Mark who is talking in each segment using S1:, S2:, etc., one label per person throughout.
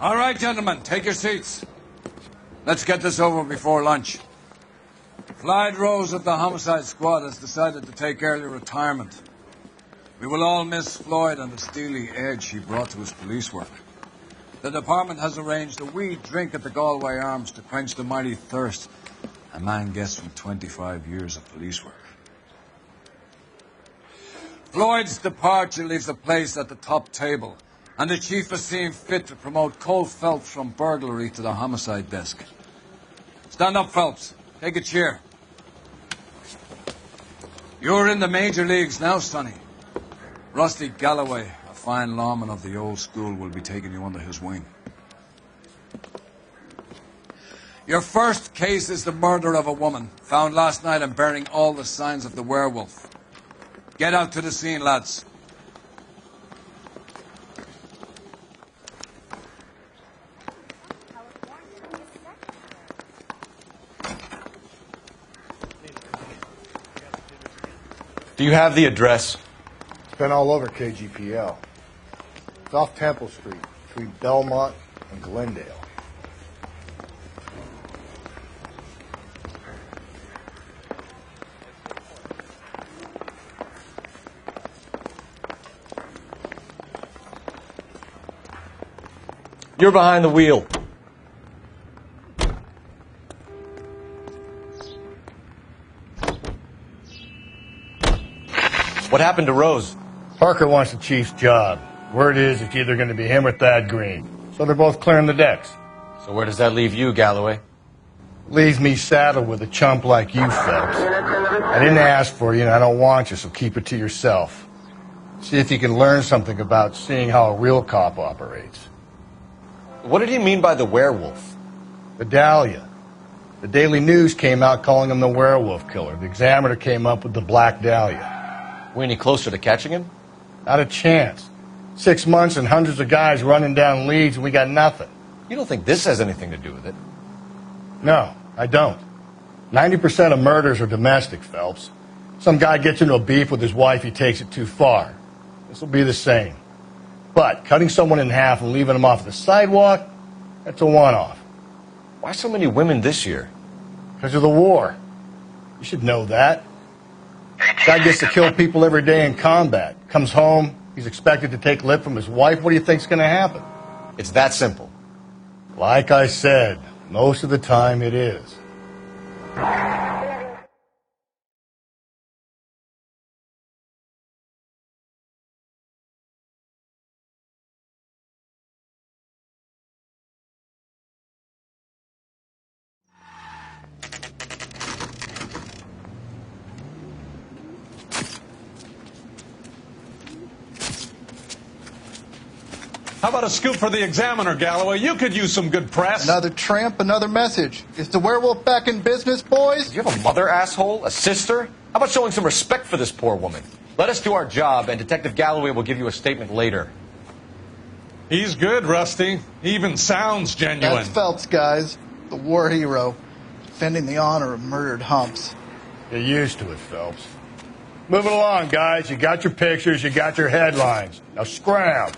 S1: All right, gentlemen, take your seats. Let's get this over before lunch. Clyde Rose of the homicide squad has decided to take early retirement. We will all miss Floyd and the steely edge he brought to his police work. The department has arranged a wee drink at the Galway Arms to quench the mighty thirst a man gets from 25 years of police work. Floyd's departure leaves the place at the top table, and the chief has seen fit to promote Cole Phelps from burglary to the homicide desk. Stand up, Phelps. Take a chair. You're in the major leagues now, Sonny. Rusty Galloway, a fine lawman of the old school, will be taking you under his wing. Your first case is the murder of a woman, found last night and bearing all the signs of the werewolf. Get out to the scene, lads.
S2: Do you have the address?
S3: It's been all over KGPL. It's off Temple Street, between Belmont and Glendale.
S2: You're behind the wheel. What happened to Rose?
S3: Parker wants the chief's job. Word is it's either going to be him or Thad Green. So they're both clearing the decks.
S2: So where does that leave you, Galloway?
S3: Leaves me saddled with a chump like you, Phelps. I didn't ask for you and I don't want you, so keep it to yourself. See if you can learn something about seeing how a real cop operates.
S2: What did he mean by the werewolf?
S3: The Dahlia. The Daily News came out calling him the werewolf killer. The Examiner came up with the Black Dahlia.
S2: We any closer to catching him?
S3: Not a chance. 6 months and hundreds of guys running down leads and we got nothing.
S2: You don't think this has anything to do with it?
S3: No, I don't. 90% of murders are domestic, Phelps. Some guy gets into a beef with his wife, he takes it too far. This will be the same. But cutting someone in half and leaving them off the sidewalk, that's a one-off.
S2: Why so many women this year?
S3: Because of the war. You should know that. Guy gets to kill people every day in combat. Comes home, he's expected to take lip from his wife. What do you think's going to happen?
S2: It's that simple.
S3: Like I said, most of the time it is.
S4: How about a scoop for the Examiner, Galloway? You could use some good press.
S5: Another tramp, another message. Is the werewolf back in business, boys?
S2: Do you have a mother, asshole? A sister? How about showing some respect for this poor woman? Let us do our job, and Detective Galloway will give you a statement later.
S4: He's good, Rusty. He even sounds genuine.
S5: That's Phelps, guys. The war hero. Defending the honor of murdered humps.
S3: Get used to it, Phelps. Moving along, guys. You got your pictures, you got your headlines. Now scram.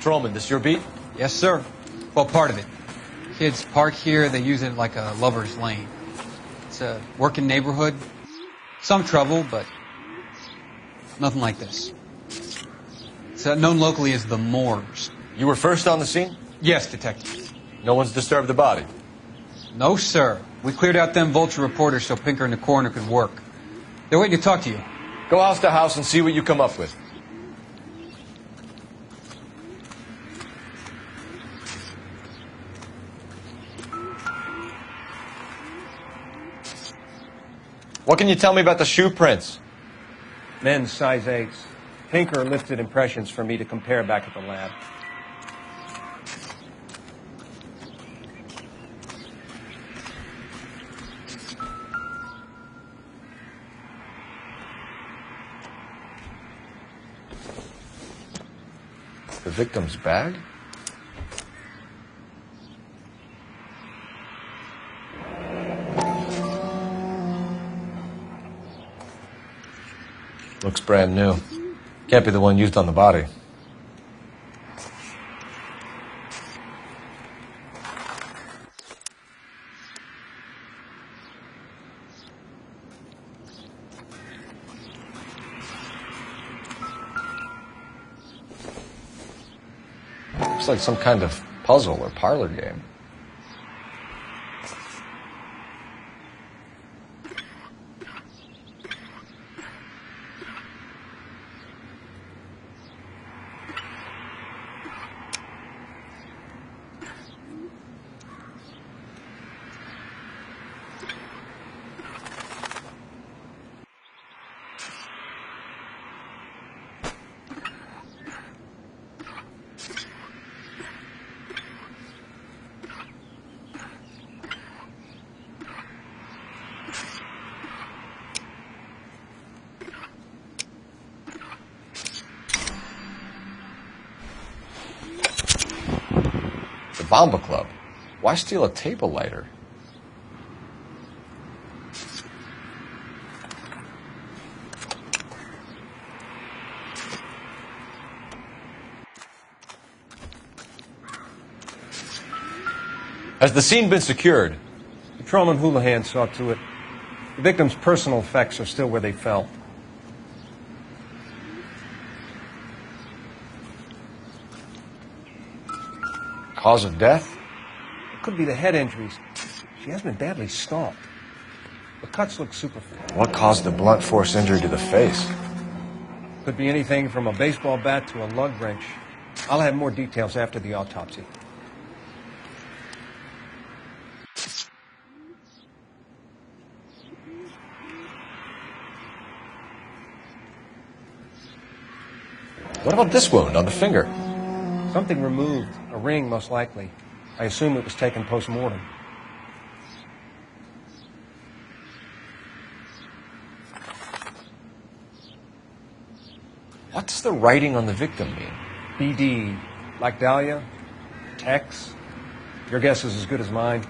S2: Trollman, this your beat?
S6: Yes, sir. Well, part of it. Kids park here, they use it like a lover's lane. It's a working neighborhood. Some trouble, but nothing like this. It's known locally as the Moors.
S2: You were first on the scene?
S6: Yes, detective.
S2: No one's disturbed the body?
S6: No, sir. We cleared out them vulture reporters so Pinker and the coroner could work. They're waiting to talk to you.
S2: Go house to house and see what you come up with. What can you tell me about the shoe prints?
S7: Men's size 8s. Pinker lifted impressions for me to compare back at the lab.
S2: The victim's bag? Looks brand new. Can't be the one used on the body. Looks like some kind of puzzle or parlor game. Bomba Club. Why steal a table lighter? Has the scene been secured?
S7: Patrolman Houlihan saw to it. The victim's personal effects are still where they fell.
S2: Cause of death?
S7: It could be the head injuries. She has been badly stalked. The cuts look superficial.
S2: What caused the blunt force injury to the face?
S7: Could be anything from a baseball bat to a lug wrench. I'll have more details after the autopsy.
S2: What about this wound on the finger?
S7: Something removed. A ring, most likely. I assume it was taken post-mortem.
S2: What does the writing on the victim mean?
S7: BD. Like Dahlia? X? Your guess is as good as mine.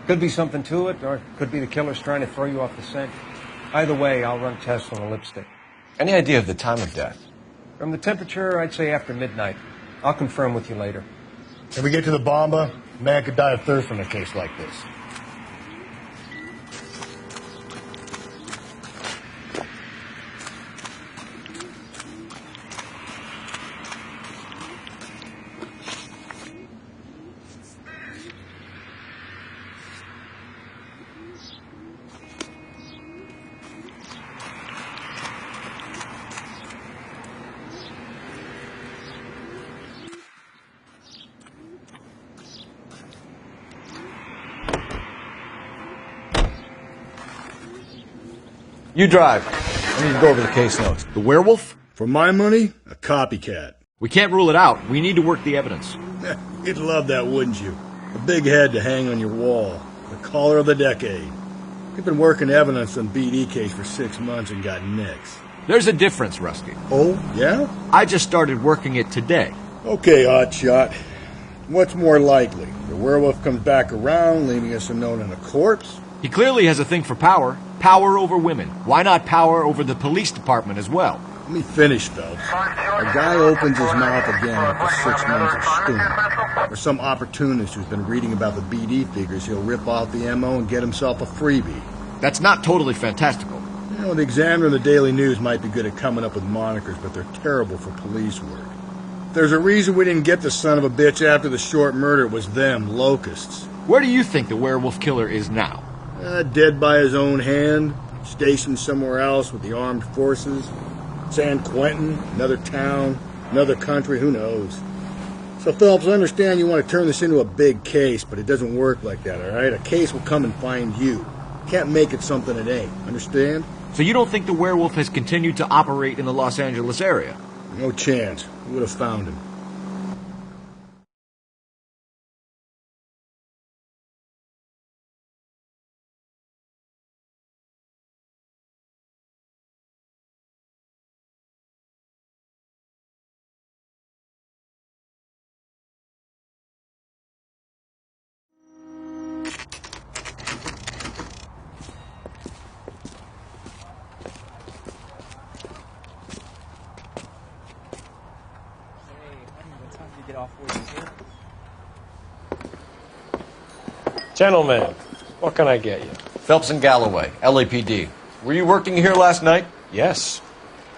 S7: Could be something to it, or it could be the killer's trying to throw you off the scent. Either way, I'll run tests on the lipstick.
S2: Any idea of the time of death?
S7: From the temperature, I'd say after midnight. I'll confirm with you later.
S3: If we get to the Bomba, a man could die of thirst in a case like this.
S2: You drive. I need to go over the case notes.
S8: The werewolf?
S3: For my money, a copycat.
S8: We can't rule it out. We need to work the evidence.
S3: You'd love that, wouldn't you? A big head to hang on your wall. The caller of the decade. We've been working evidence on BD case for 6 months and got nicks.
S8: There's a difference, Rusty.
S3: Oh, yeah?
S8: I just started working it today.
S3: Okay, Oddshot. What's more likely? The werewolf comes back around, leaving us unknown in a corpse?
S8: He clearly has a thing for power. Power over women. Why not power over the police department as well?
S3: Let me finish, Phelps. A guy opens his mouth again after 6 months of stewing. Or some opportunist who's been reading about the BD figures he'll rip off the MO and get himself a freebie.
S8: That's not totally fantastical.
S3: You know, the Examiner and the Daily News might be good at coming up with monikers, but they're terrible for police work. If there's a reason we didn't get the son of a bitch after the short murder, it was them, locusts.
S8: Where do you think the werewolf killer is now?
S3: Dead by his own hand, stationed somewhere else with the armed forces. San Quentin, another town, another country, who knows? So, Phelps, I understand you want to turn this into a big case, but it doesn't work like that, all right? A case will come and find you. Can't make it something it ain't, understand?
S8: So you don't think the werewolf has continued to operate in the Los Angeles area?
S3: No chance. We would have found him.
S9: you get off waiting tables.
S10: Gentlemen, what can I get you?
S2: Phelps and Galloway, LAPD. Were you working here last night?
S10: Yes.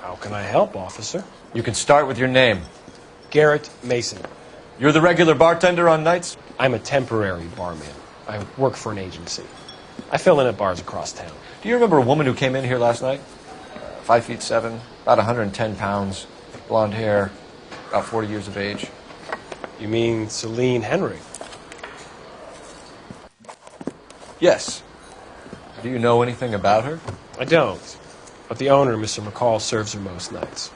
S10: How can I help, officer?
S2: You can start with your name.
S10: Garrett Mason.
S2: You're the regular bartender on nights?
S10: I'm a temporary barman. I work for an agency. I fill in at bars across town.
S2: Do you remember a woman who came in here last night? 5'7", about 110 pounds, blonde hair, about 40 years of age.
S10: You mean Celine Henry?
S2: Yes. Do you know anything about her?
S10: I don't. But the owner, Mr. McCall, serves her most nights.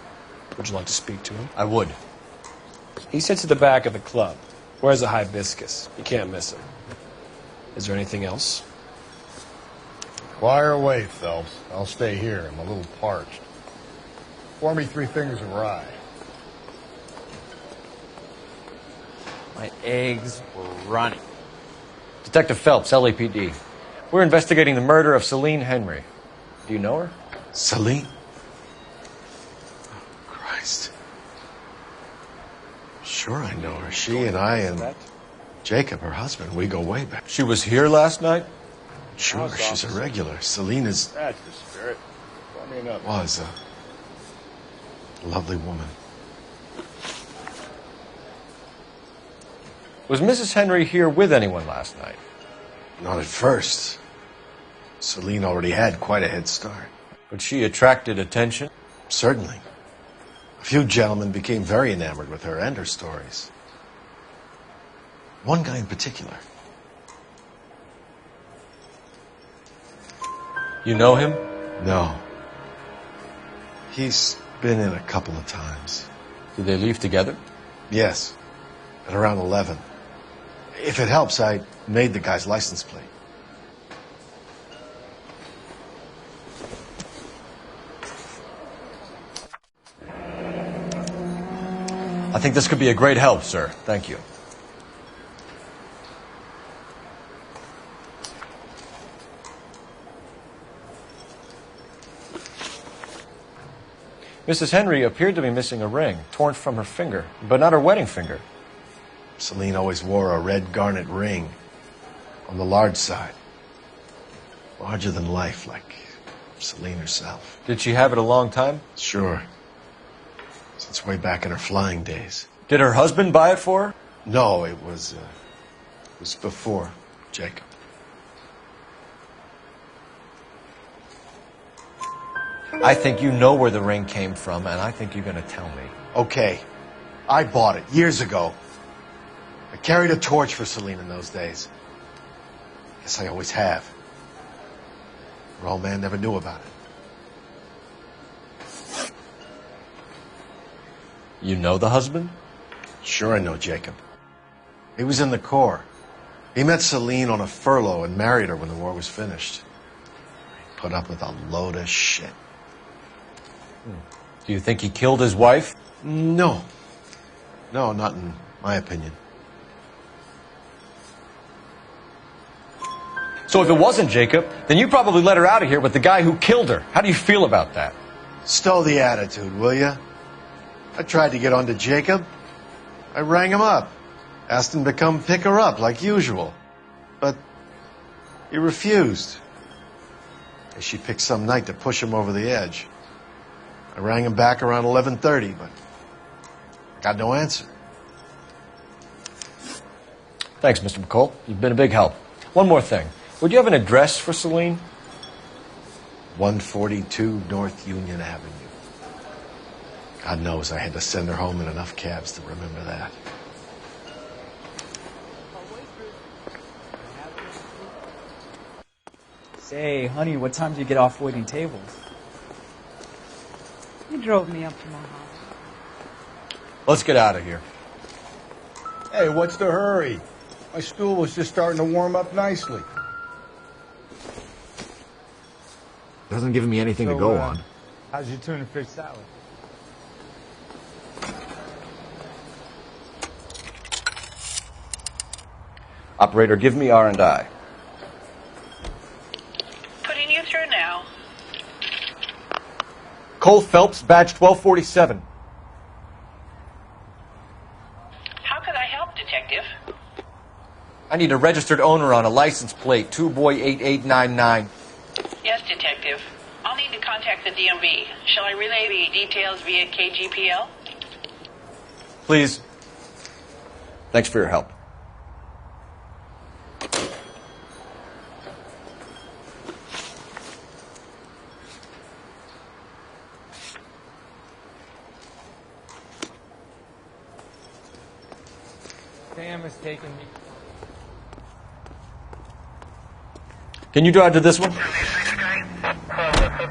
S10: Would you like to speak to him?
S2: I would.
S10: He sits at the back of the club. Wears a hibiscus. You can't miss him. Is there anything else?
S3: Fire away, Phelps. I'll stay here. I'm a little parched. Pour me 3 fingers of rye.
S9: My eggs were running.
S2: Detective Phelps, LAPD. We're investigating the murder of Celine Henry. Do you know her?
S11: Celine? Oh, Christ. Sure I know her. She and I and Jacob, her husband, we go way back.
S2: She was here last night?
S11: Sure, she's a regular. Celine is...
S3: That's the spirit. Call me up.
S11: Was a lovely woman.
S2: Was Mrs. Henry here with anyone last night?
S11: Not at first. Celine already had quite a head start.
S2: But she attracted attention?
S11: Certainly. A few gentlemen became very enamored with her and her stories. One guy in particular.
S2: You know him?
S11: No. He's been in a couple of times.
S2: Did they leave together?
S11: Yes. At around 11. If it helps, I made the guy's license plate.
S2: I think this could be a great help, sir. Thank you. Mrs. Henry appeared to be missing a ring, torn from her finger, but not her wedding finger.
S11: Celine always wore a red garnet ring on the large side. Larger than life, like Celine herself.
S2: Did she have it a long time?
S11: Sure. Since way back in her flying days.
S2: Did her husband buy it for her?
S11: No, it was before Jacob.
S2: I think you know where the ring came from, and I think you're going to tell me.
S11: Okay. I bought it years ago. I carried a torch for Celine in those days. Guess I always have. Her old man never knew about it.
S2: You know the husband?
S11: Sure I know Jacob. He was in the Corps. He met Celine on a furlough and married her when the war was finished. He put up with a load of shit.
S2: Do you think he killed his wife?
S11: No. No, not in my opinion.
S2: So if it wasn't Jacob, then you probably let her out of here with the guy who killed her. How do you feel about that?
S11: Stow the attitude, will ya? I tried to get on to Jacob. I rang him up. Asked him to come pick her up like usual. But he refused. Guess she picked some night to push him over the edge. I rang him back around 11:30, but I got no answer.
S2: Thanks, Mr. McCall. You've been a big help. One more thing. Would you have an address for Celine?
S11: 142 North Union Avenue. God knows I had to send her home in enough cabs to remember that.
S9: Say, honey, what time do you get off waiting tables?
S12: You drove me up to my house.
S2: Let's get out of here.
S3: Hey, what's the hurry? My stool was just starting to warm up nicely.
S8: Doesn't give me anything to go on.
S9: How's your tuna fish salad?
S2: Operator, give me R&I.
S12: Putting you through now.
S2: Cole Phelps, badge 1247.
S12: help, Detective?
S2: I need a registered owner on a license plate, 2boy8899.
S12: Yes, Detective. I'll need to contact the DMV. Shall I relay the details via KGPL?
S2: Please. Thanks for your help.
S9: Sam is taking me.
S2: Can you drive to this one?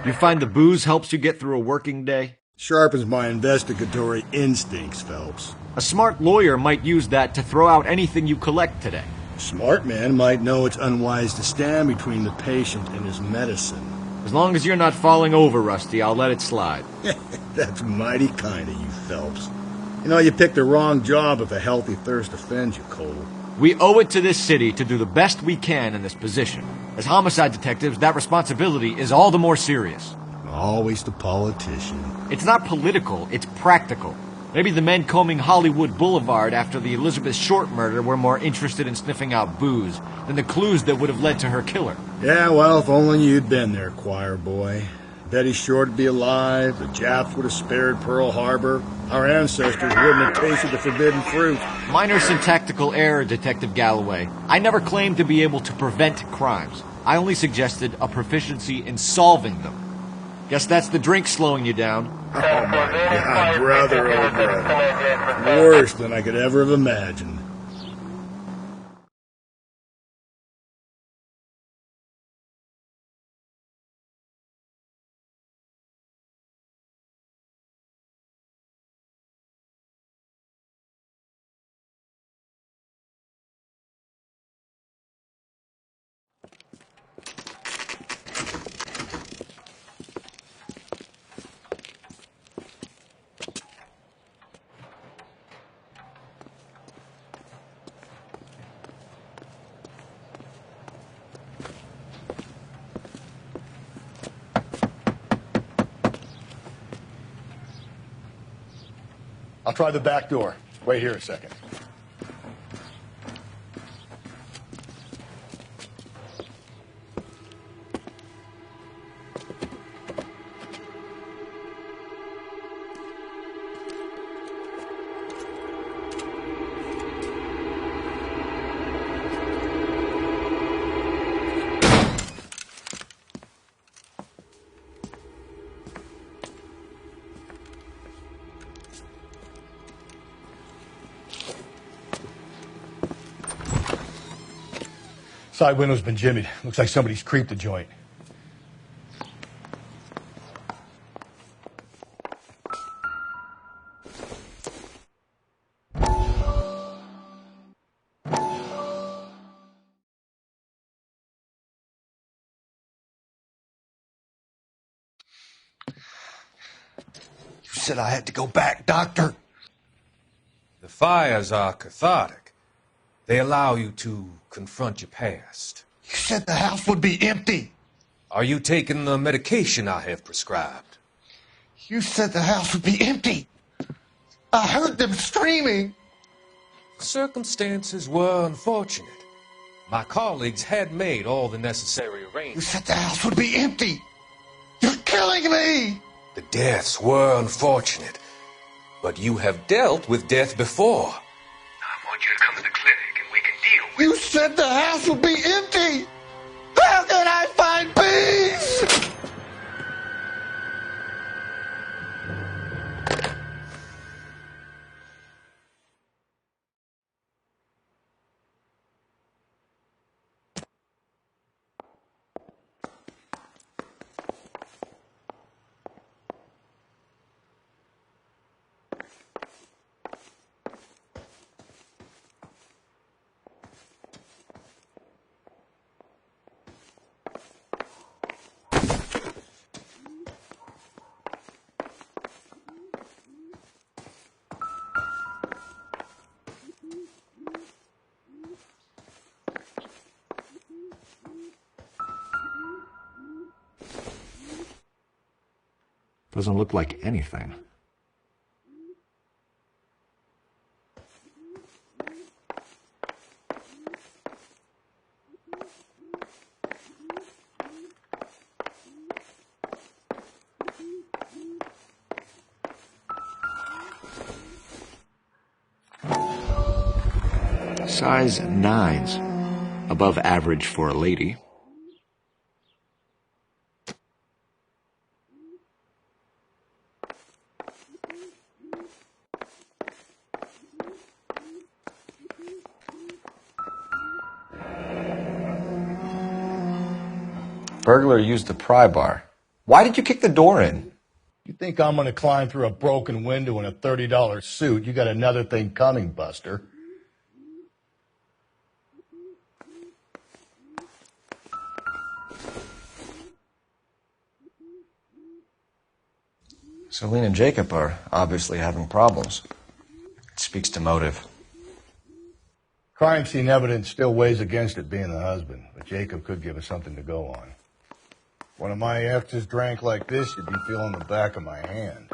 S8: You find the booze helps you get through a working day?
S3: Sharpens my investigatory instincts, Phelps.
S8: A smart lawyer might use that to throw out anything you collect today.
S3: A smart man might know it's unwise to stand between the patient and his medicine.
S8: As long as you're not falling over, Rusty, I'll let it slide.
S3: That's mighty kind of you, Phelps. You know, you picked the wrong job if a healthy thirst offends you, Cole.
S8: We owe it to this city to do the best we can in this position. As homicide detectives, that responsibility is all the more serious.
S3: Always the politician.
S8: It's not political, it's practical. Maybe the men combing Hollywood Boulevard after the Elizabeth Short murder were more interested in sniffing out booze than the clues that would have led to her killer.
S3: Yeah, well, if only you'd been there, choir boy. Betty Short would be alive, the Japs would have spared Pearl Harbor, our ancestors wouldn't have tasted the forbidden fruit.
S8: Minor syntactical error, Detective Galloway. I never claimed to be able to prevent crimes. I only suggested a proficiency in solving them. Guess that's the drink slowing you down.
S3: Oh, my God, brother, oh, brother. Worse than I could ever have imagined. I'll try the back door. Wait here a second. Side window's been jimmied. Looks like somebody's creeped the joint.
S11: You said I had to go back, Doctor.
S13: The fires are cathartic. They allow you to confront your past.
S11: You said the house would be empty.
S13: Are you taking the medication I have prescribed?
S11: You said the house would be empty. I heard them screaming.
S13: Circumstances were unfortunate. My colleagues had made all the necessary arrangements.
S11: You said the house would be empty. You're killing me.
S13: The deaths were unfortunate, but you have dealt with death before. I want you to come to the clinic and we can deal with it.
S11: You said the house would be empty. How can I find peace?
S8: Doesn't look like anything. Size 9s. Above average for a lady.
S2: Burglar used the pry bar. Why did you kick the door in?
S3: You think I'm going to climb through a broken window in a $30 suit? You got another thing coming, Buster.
S2: Celine and Jacob are obviously having problems. It speaks to motive.
S3: Crime scene evidence still weighs against it being the husband, but Jacob could give us something to go on. One of my exes drank like this, you'd be feeling the back of my hand.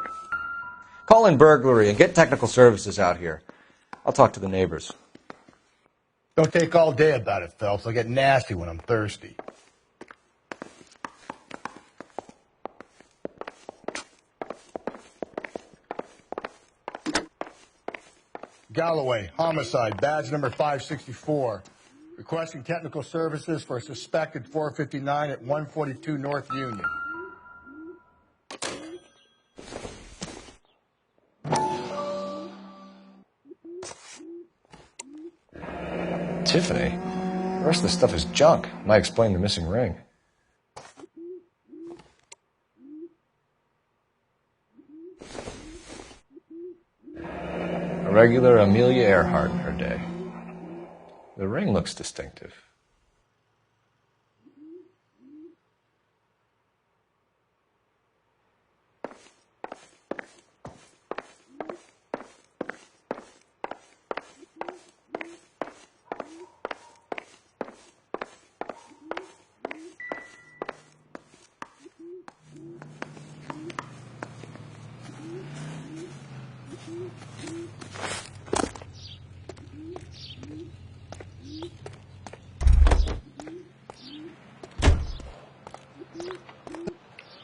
S2: Call in burglary and get technical services out here. I'll talk to the neighbors.
S3: Don't take all day about it, Phelps. I'll get nasty when I'm thirsty. Galloway, homicide, badge number 564. Requesting technical services for a suspected 459 at 142 North Union.
S2: Tiffany? The rest of the stuff is junk. Might explain the missing ring. A regular Amelia Earhart in her day. The ring looks distinctive.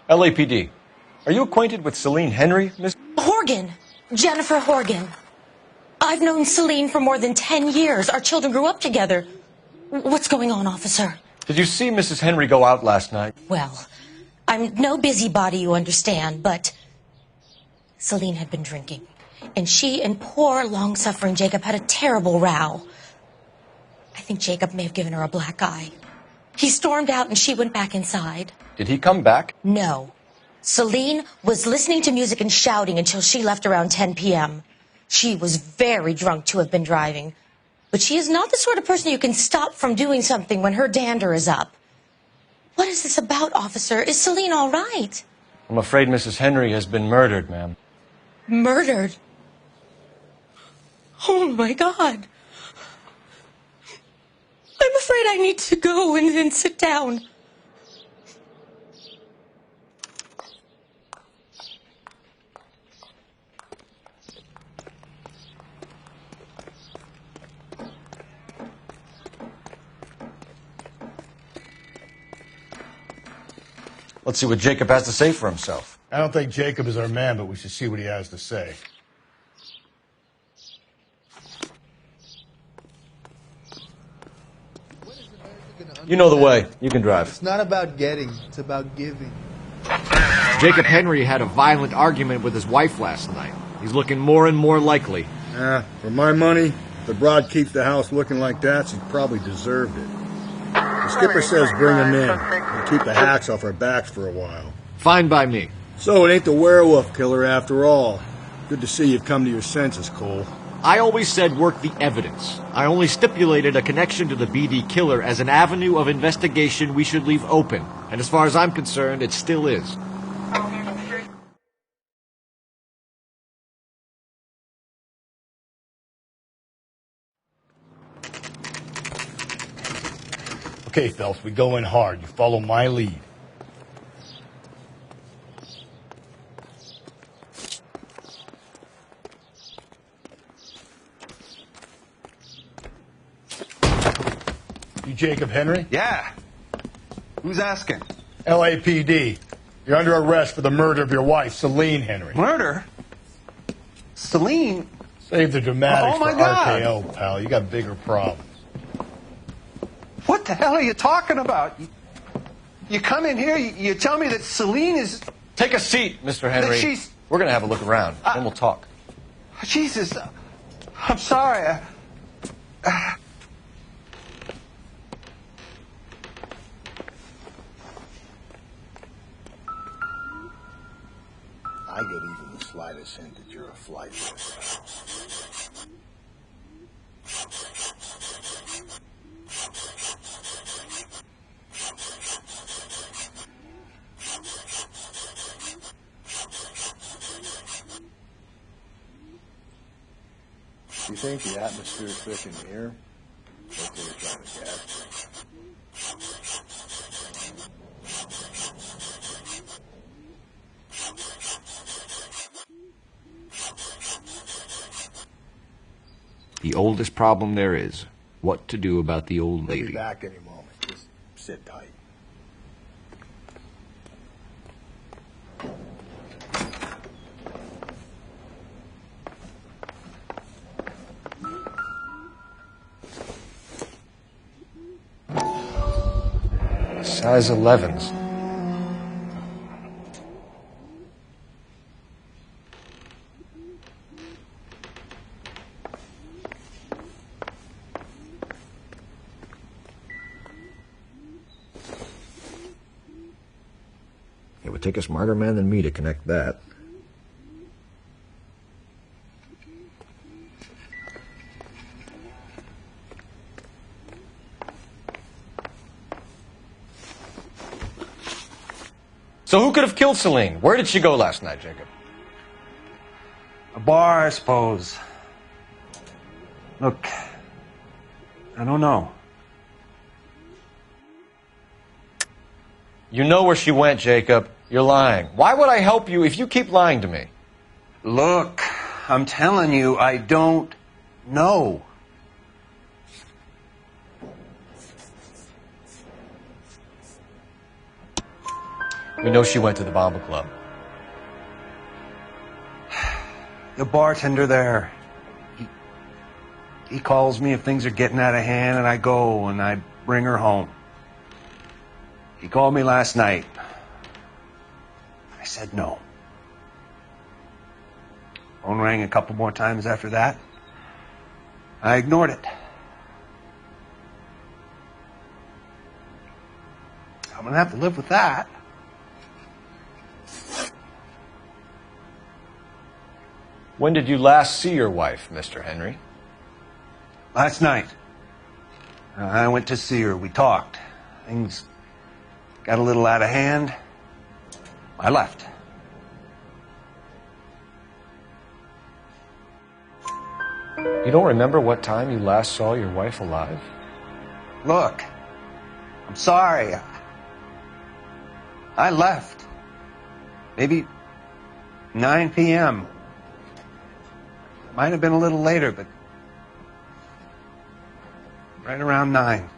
S2: LAPD. Are you acquainted with Celine Henry, Miss?
S14: Horgan. Jennifer Horgan. I've known Celine for more than 10 years. Our children grew up together. What's going on, officer?
S2: Did you see Mrs. Henry go out last night?
S14: Well, I'm no busybody, you understand, but Celine had been drinking. And she and poor, long-suffering Jacob had a terrible row. I think Jacob may have given her a black eye. He stormed out and she went back inside.
S2: Did he come back?
S14: No. Celine was listening to music and shouting until she left around 10 p.m. She was very drunk to have been driving. But she is not the sort of person you can stop from doing something when her dander is up. What is this about, officer? Is Celine all right?
S2: I'm afraid Mrs. Henry has been murdered, ma'am.
S14: Murdered? Oh, my God. I'm afraid I need to go and sit down.
S2: Let's see what Jacob has to say for himself.
S3: I don't think Jacob is our man, but we should see what he has to say.
S2: You know the way. You can drive.
S5: It's not about getting, it's about giving.
S8: Jacob Henry had a violent argument with his wife last night. He's looking more and more likely.
S3: For my money, if the broad keeps the house looking like that, she probably deserved it. The skipper says bring him in. We'll keep the hacks off our backs for a while.
S8: Fine by me.
S3: So it ain't the werewolf killer after all. Good to see you've come to your senses, Cole.
S8: I always said work the evidence. I only stipulated a connection to the BD killer as an avenue of investigation we should leave open. And as far as I'm concerned, it still is.
S3: Okay, Phelps, we go in hard. You follow my lead. You Jacob Henry?
S15: Yeah. Who's asking?
S3: LAPD. You're under arrest for the murder of your wife, Celine Henry.
S15: Murder? Celine?
S3: Save the dramatics
S11: Oh, my
S3: for
S11: God.
S3: RKO, pal. You got bigger problems.
S11: What the hell are you talking about? You come in here, you tell me that Celine is...
S2: Take a seat, Mr. Henry.
S11: That she's...
S2: We're going to have a look around, then we'll talk.
S11: Jesus, I'm sorry.
S16: I get even the slightest hint that you're a flight risk. You think the atmosphere's thick in here? That's what you're trying to guess.
S8: The oldest problem there is, what to do about the old
S16: We'll
S8: lady.
S16: be back any moment. Just sit tight.
S2: Size 11s.
S8: It would take a smarter man than me to connect that.
S2: So who could have killed Celine? Where did she go last night, Jacob?
S7: A bar, I suppose. Look, I don't know.
S2: You know where she went, Jacob. You're lying. Why would I help you if you keep lying to me?
S7: Look, I'm telling you, I don't know.
S2: We know she went to the Bomba Club.
S7: The bartender there, he calls me if things are getting out of hand, and I go and I bring her home. He called me last night. I said no. Phone rang a couple more times after that. I ignored it. I'm gonna have to live with that.
S2: When did you last see your wife, Mr. Henry?
S7: Last night. I went to see her. We talked. Things got a little out of hand. I left.
S2: You don't remember what time you last saw your wife alive?
S7: Look, I'm sorry. I left. Maybe 9 p.m. Might have been a little later, but right around 9.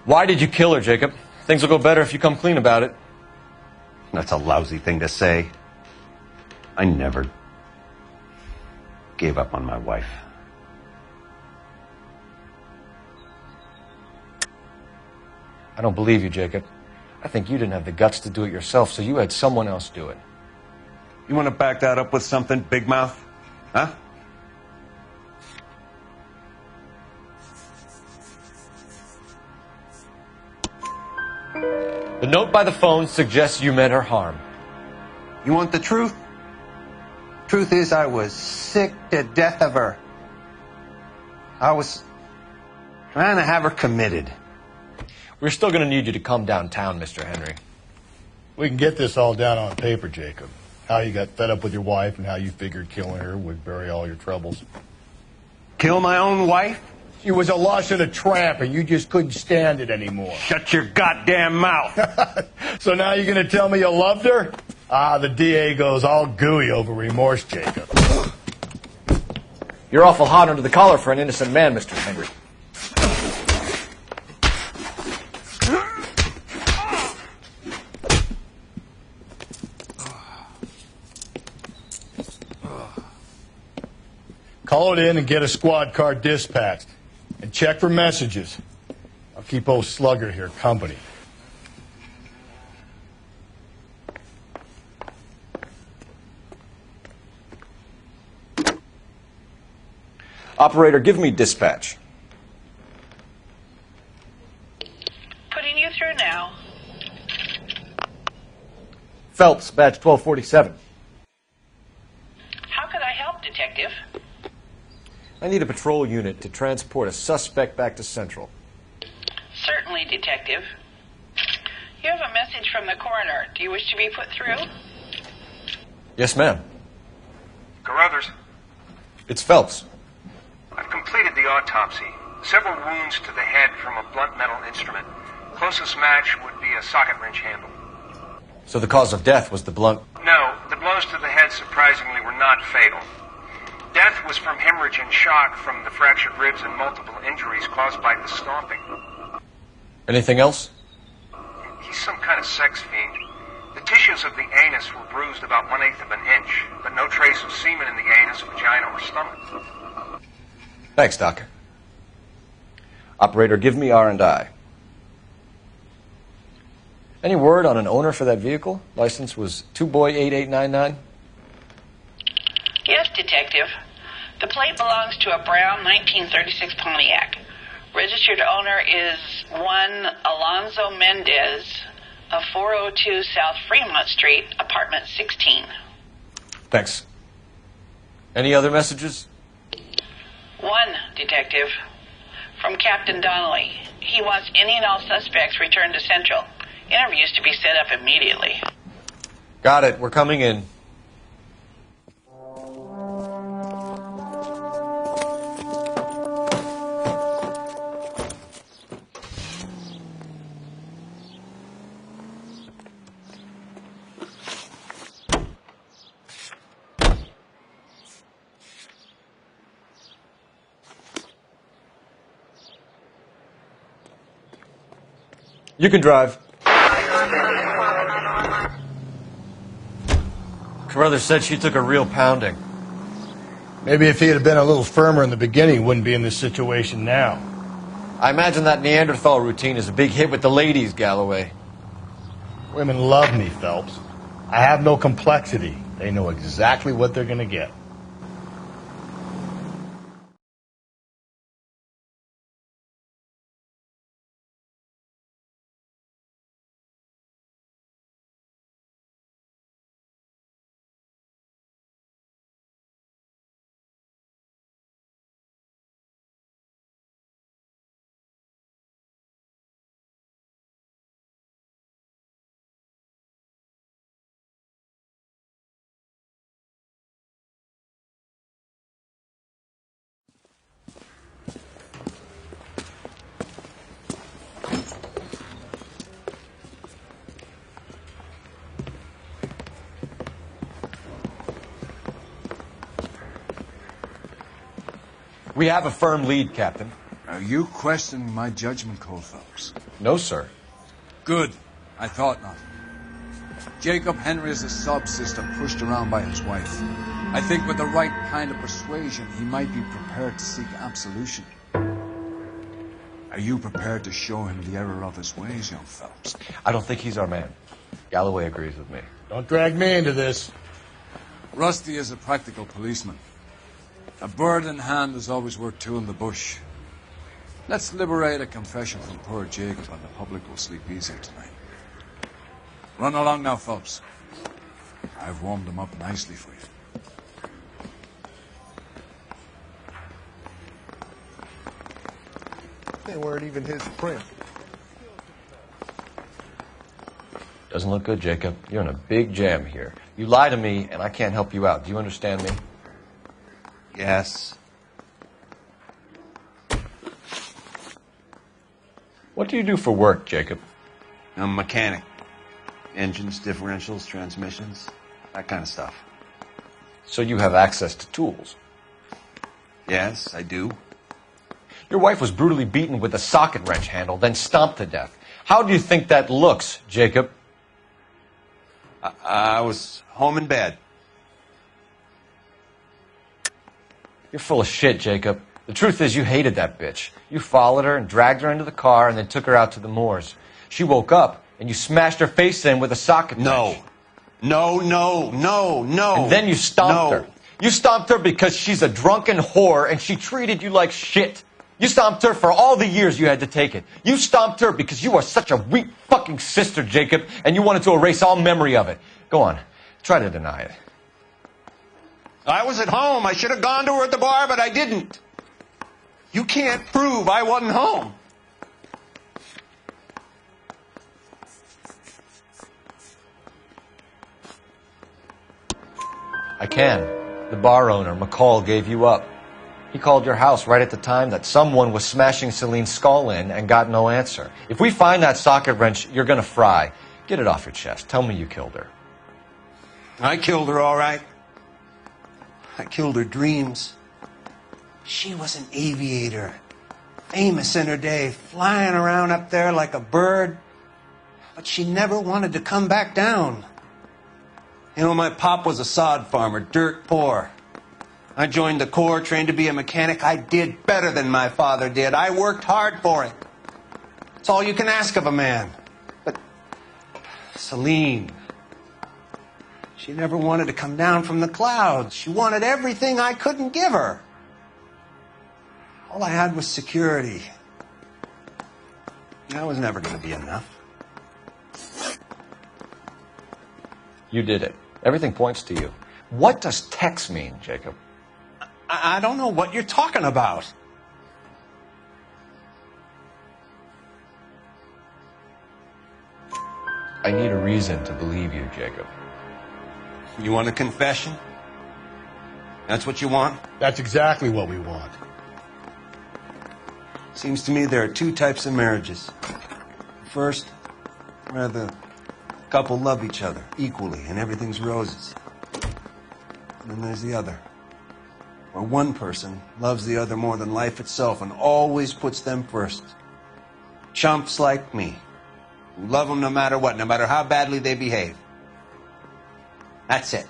S2: Why did you kill her, Jacob? Things will go better if you come clean about it.
S7: That's a lousy thing to say. I never gave up on my wife.
S2: I don't believe you, Jacob. I think you didn't have the guts to do it yourself, so you had someone else do it.
S7: You want to back that up with something, Big Mouth? Huh?
S2: The note by the phone suggests you meant her harm.
S7: You want the truth? Truth is, I was sick to death of her. I was trying to have her committed.
S2: We're still going to need you to come downtown, Mr. Henry.
S3: We can get this all down on paper, Jacob. How you got fed up with your wife and how you figured killing her would bury all your troubles.
S7: Kill my own wife?
S3: She was a lush and a tramp, and you just couldn't stand it anymore.
S7: Shut your goddamn mouth.
S3: So now you're going to tell me you loved her? Ah, the DA goes all gooey over remorse, Jacob.
S2: You're awful hot under the collar for an innocent man, Mr. Henry.
S3: Call it in and get a squad car dispatched. And check for messages. I'll keep old Slugger here company.
S2: Operator, give me dispatch.
S12: Putting you through now.
S2: Phelps, badge 1247.
S12: How could I help, Detective?
S2: I need a patrol unit to transport a suspect back to Central.
S12: Certainly, Detective. You have a message from the coroner. Do you wish to be put through?
S2: Yes, ma'am.
S17: Carruthers,
S2: It's Phelps.
S17: I've completed the autopsy. Several wounds to the head from a blunt metal instrument. Closest match would be a socket wrench handle.
S2: So the cause of death was the blunt...
S17: No, the blows to the head surprisingly were not fatal. Death was from hemorrhage and shock from the fractured ribs and multiple injuries caused by the stomping.
S2: Anything else?
S17: He's some kind of sex fiend. The tissues of the anus were bruised about 1/8 of an inch, but no trace of semen in the anus, vagina, or stomach.
S2: Thanks, Doctor. Operator, give me R&I. Any word on an owner for that vehicle? License was 2boy8899.
S12: Yes, Detective. The plate belongs to a brown 1936 Pontiac. Registered owner is one Alonzo Mendez of 402 South Fremont Street, apartment 16.
S2: Thanks. Any other messages?
S12: One, Detective. From Captain Donnelly. He wants any and all suspects returned to Central. Interviews to be set up immediately.
S2: Got it. We're coming in. You can drive. Carruthers said she took a real pounding.
S3: Maybe if he had been a little firmer in the beginning, he wouldn't be in this situation now.
S2: I imagine that Neanderthal routine is a big hit with the ladies, Galloway.
S3: Women love me, Phelps. I have no complexity. They know exactly what they're going to get.
S2: We have a firm lead, Captain.
S1: Are you questioning my judgment call, Phelps?
S2: No, sir.
S1: Good. I thought not. Jacob Henry is a sub-sister pushed around by his wife. I think with the right kind of persuasion, he might be prepared to seek absolution. Are you prepared to show him the error of his ways, young Phelps?
S2: I don't think he's our man. Galloway agrees with me.
S3: Don't drag me into this.
S1: Rusty is a practical policeman. A bird in hand is always worth two in the bush. Let's liberate a confession from poor Jacob and the public will sleep easier tonight. Run along now, Phelps. I've warmed them up nicely for you.
S11: They weren't even his print.
S2: Doesn't look good, Jacob. You're in a big jam here. You lie to me, and I can't help you out. Do you understand me?
S11: Yes.
S2: What do you do for work, Jacob?
S16: I'm a mechanic. Engines, differentials, transmissions, that kind of stuff.
S2: So you have access to tools?
S16: Yes, I do.
S2: Your wife was brutally beaten with a socket wrench handle, then stomped to death. How do you think that looks, Jacob?
S16: I was home in bed.
S2: You're full of shit, Jacob. The truth is you hated that bitch. You followed her and dragged her into the car and then took her out to the moors. She woke up and you smashed her face in with a socket wrench.
S16: No.
S2: And then you stomped her. You stomped her because she's a drunken whore and she treated you like shit. You stomped her for all the years you had to take it. You stomped her because you are such a weak fucking sister, Jacob, and you wanted to erase all memory of it. Go on. Try to deny it.
S16: I was at home. I should have gone to her at the bar, but I didn't. You can't prove I wasn't home.
S2: I can. The bar owner, McCall, gave you up. He called your house right at the time that someone was smashing Celine's skull in and got no answer. If we find that socket wrench, you're going to fry. Get it off your chest. Tell me you killed her.
S16: I killed her, all right. I killed her dreams. She was an aviator, famous in her day, flying around up there like a bird. But she never wanted to come back down. You know, my pop was a sod farmer, dirt poor. I joined the Corps, trained to be a mechanic. I did better than my father did. I worked hard for it. It's all you can ask of a man. But Celine, she never wanted to come down from the clouds. She wanted everything I couldn't give her. All I had was security. That was never going to be enough.
S2: You did it. Everything points to you. What does Tex mean, Jacob?
S16: I don't know what you're talking about.
S2: I need a reason to believe you, Jacob.
S16: You want a confession? That's what you want?
S3: That's exactly what we want.
S16: Seems to me there are two types of marriages. First, where the couple love each other equally and everything's roses. And then there's the other, where one person loves the other more than life itself and always puts them first. Chumps like me, who love them no matter what, no matter how badly they behave. That's it.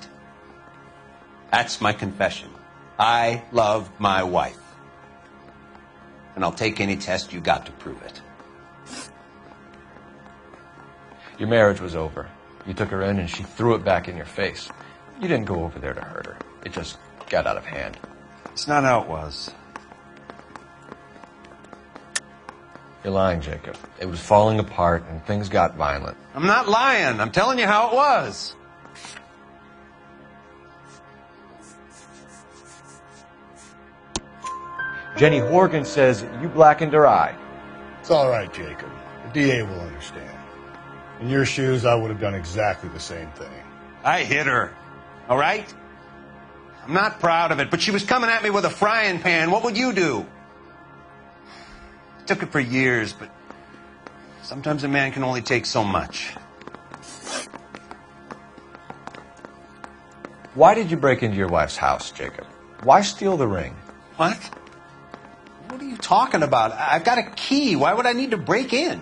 S16: That's my confession. I love my wife. And I'll take any test you got to prove it.
S2: Your marriage was over. You took her in and she threw it back in your face. You didn't go over there to hurt her. It just got out of hand.
S16: It's not how it was.
S2: You're lying, Jacob. It was falling apart and things got violent.
S16: I'm not lying. I'm telling you how it was.
S2: Jenny Horgan says you blackened her eye.
S3: It's all right, Jacob. The DA will understand. In your shoes, I would have done exactly the same thing.
S16: I hit her. All right? I'm not proud of it, but she was coming at me with a frying pan. What would you do? It took it for years, but sometimes a man can only take so much.
S2: Why did you break into your wife's house, Jacob? Why steal the ring?
S16: What? What are you talking about? I've got a key. Why would I need to break in?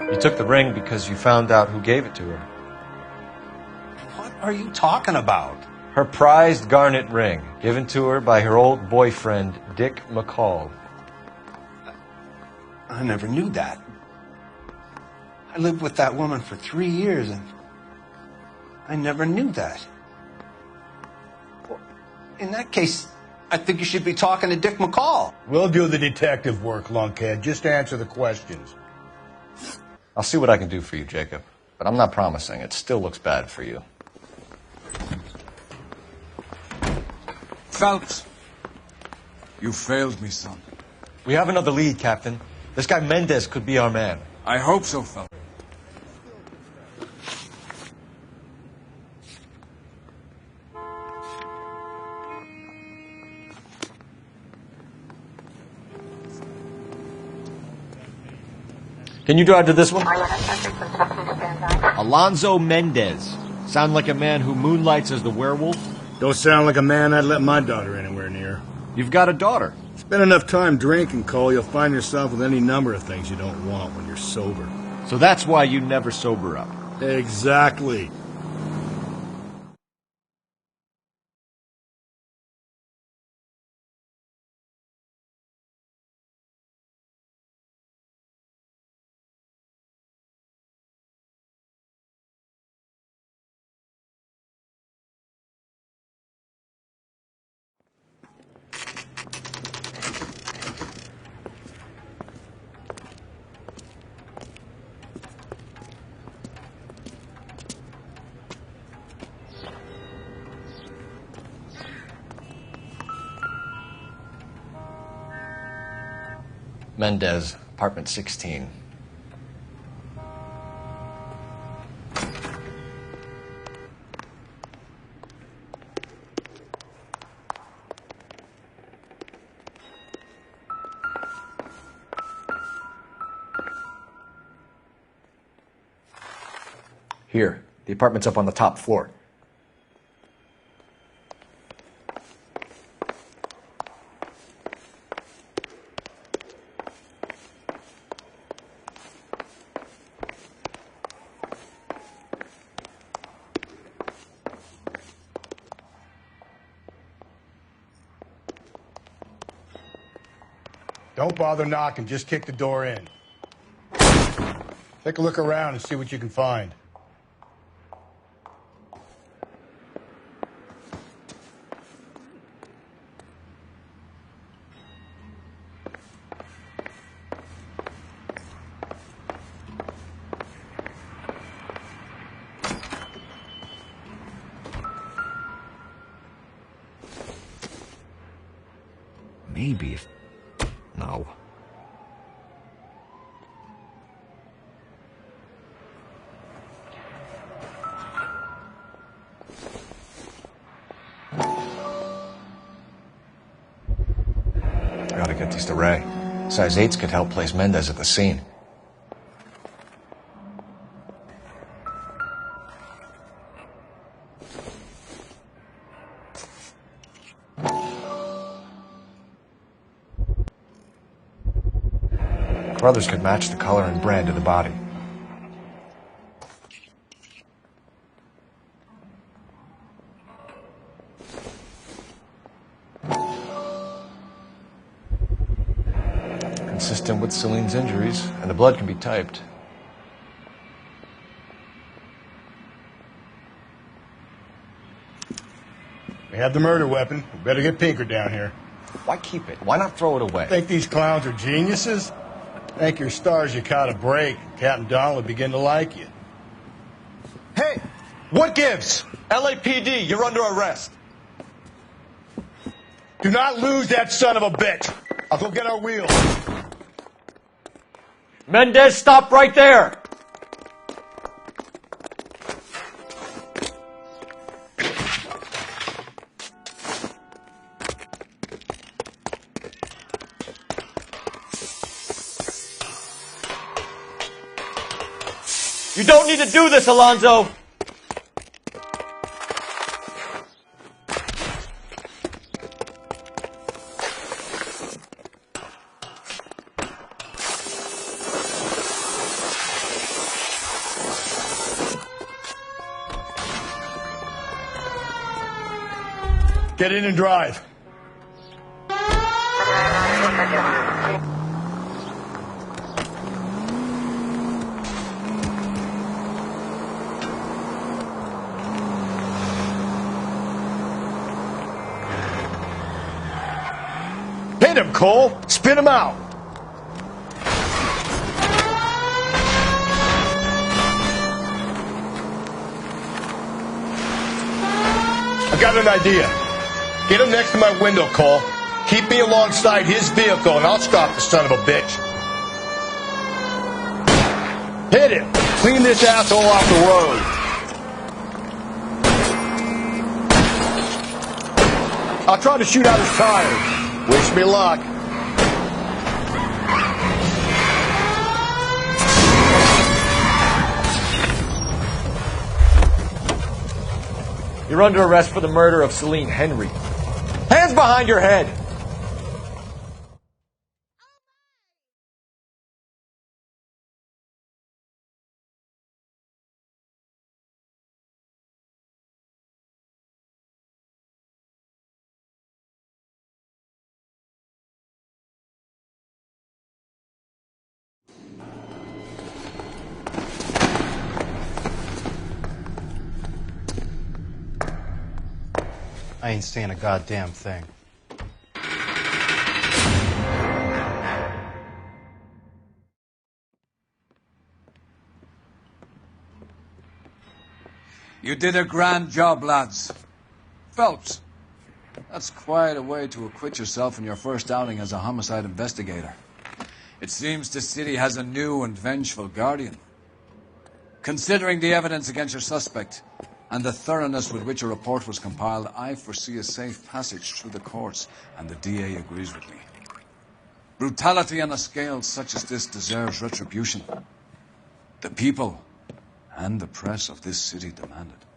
S2: You took the ring because you found out who gave it to her.
S16: What are you talking about?
S2: Her prized garnet ring, given to her by her old boyfriend, Dick McCall.
S16: I never knew that. I lived with that woman for 3 years, and I never knew that. In that case, I think you should be talking to Dick McCall.
S3: We'll do the detective work, lunkhead. Just answer the questions.
S2: I'll see what I can do for you, Jacob. But I'm not promising. It still looks bad for you.
S1: Phelps, you failed me, son.
S2: We have another lead, Captain. This guy Mendez could be our man.
S1: I hope so, Phelps.
S2: Can you drive to this one?
S8: Alonzo Mendez. Sound like a man who moonlights as the werewolf?
S3: Don't sound like a man I'd let my daughter anywhere near.
S8: You've got a daughter.
S3: Spend enough time drinking, Cole, you'll find yourself with any number of things you don't want when you're sober.
S8: So that's why you never sober up.
S3: Exactly.
S2: Mendez, apartment 16. Here, the apartment's up on the top floor.
S3: Don't bother knocking, just kick the door in. Take a look around and see what you can find.
S8: Maybe if... No.
S2: I gotta get these to Ray. Size 8s could help place Mendez at the scene. Brothers could match the color and brand of the body. Consistent with Celine's injuries, and the blood can be typed.
S3: We have the murder weapon. We better get Pinker down here.
S2: Why keep it? Why not throw it away?
S3: Think these clowns are geniuses? Thank your stars you caught a break. Captain Don will begin to like you.
S2: Hey! What gives? LAPD, you're under arrest.
S3: Do not lose that son of a bitch. I'll go get our wheels.
S2: Mendez, stop right there! You don't need to do this, Alonzo!
S3: Get in and drive. Hit him, Cole. Spin him out. I got an idea. Get him next to my window, Cole. Keep me alongside his vehicle, and I'll stop the son of a bitch. Hit him. Clean this asshole off the road. I'll try to shoot out his tires. Wish me luck.
S2: You're under arrest for the murder of Celine Henry. Hands behind your head!
S18: I ain't saying a goddamn thing.
S1: You did a grand job, lads. Phelps, that's quite a way to acquit yourself in your first outing as a homicide investigator. It seems the city has a new and vengeful guardian. Considering the evidence against your suspect and the thoroughness with which a report was compiled, I foresee a safe passage through the courts, and the DA agrees with me. Brutality on a scale such as this deserves retribution. The people and the press of this city demand it.